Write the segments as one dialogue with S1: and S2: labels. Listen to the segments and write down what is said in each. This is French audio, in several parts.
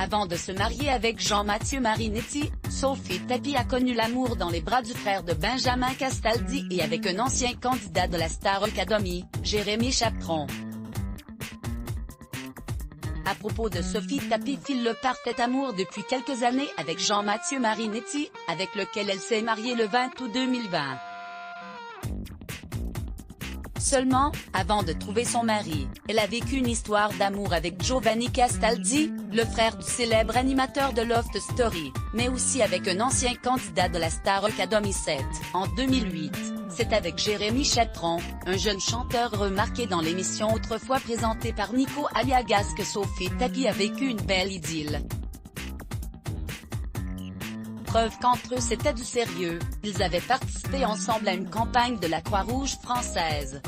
S1: Avant de se marier avec Jean-Mathieu Marinetti, Sophie Tapie a connu l'amour dans les bras du frère de Benjamin Castaldi et avec un ancien candidat de la Star Academy, Jérémy Chaperon. À propos de Sophie Tapie, file le parfait amour depuis quelques années avec Jean-Mathieu Marinetti, avec lequel elle s'est mariée le 20 août 2020. Seulement, avant de trouver son mari, elle a vécu une histoire d'amour avec Giovanni Castaldi, le frère du célèbre animateur de Love Story, mais aussi avec un ancien candidat de la Star Academy 7. En 2008, c'est avec Jérémy Chaperon, un jeune chanteur remarqué dans l'émission autrefois présentée par Nico Aliagas, que Sophie Tapie a vécu une belle idylle. Preuve qu'entre eux c'était du sérieux, ils avaient participé ensemble à une campagne de la Croix-Rouge française.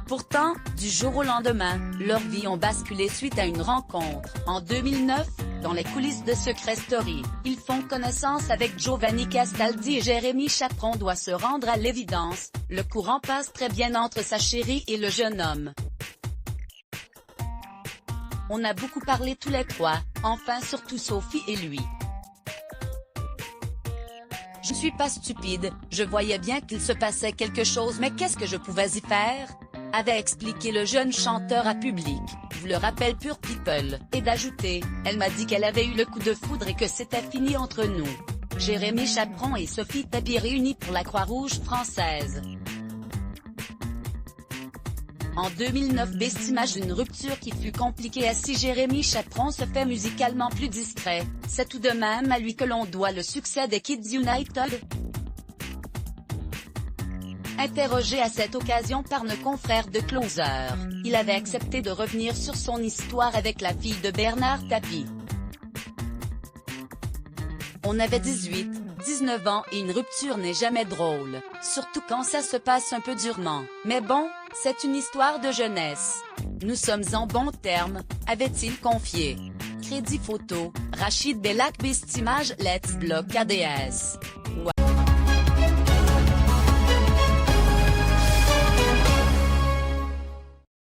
S1: Pourtant, du jour au lendemain, leurs vies ont basculé suite à une rencontre. En 2009, dans les coulisses de Secret Story, ils font connaissance avec Giovanni Castaldi et Jérémy Chaperon doit se rendre à l'évidence, le courant passe très bien entre sa chérie et le jeune homme. On a beaucoup parlé tous les trois, enfin surtout Sophie et lui. Je suis pas stupide, je voyais bien qu'il se passait quelque chose, mais qu'est-ce que je pouvais y faire? Avait expliqué le jeune chanteur à Public, vous le rappelle Pure People, et d'ajouter, elle m'a dit qu'elle avait eu le coup de foudre et que c'était fini entre nous. Jérémy Chaperon et Sophie Tapie réunis pour la Croix-Rouge française. En 2009 bestimage une rupture qui fut compliquée. Si Jérémy Chaperon se fait musicalement plus discret, c'est tout de même à lui que l'on doit le succès des Kids United. Interrogé à cette occasion par nos confrères de Closer, il avait accepté de revenir sur son histoire avec la fille de Bernard Tapie. On avait 18, 19 ans et une rupture n'est jamais drôle, surtout quand ça se passe un peu durement. Mais bon, c'est une histoire de jeunesse. Nous sommes en bons termes, avait-il confié. Crédit photo, Rachid Bellac bestimage Let's Block ADS.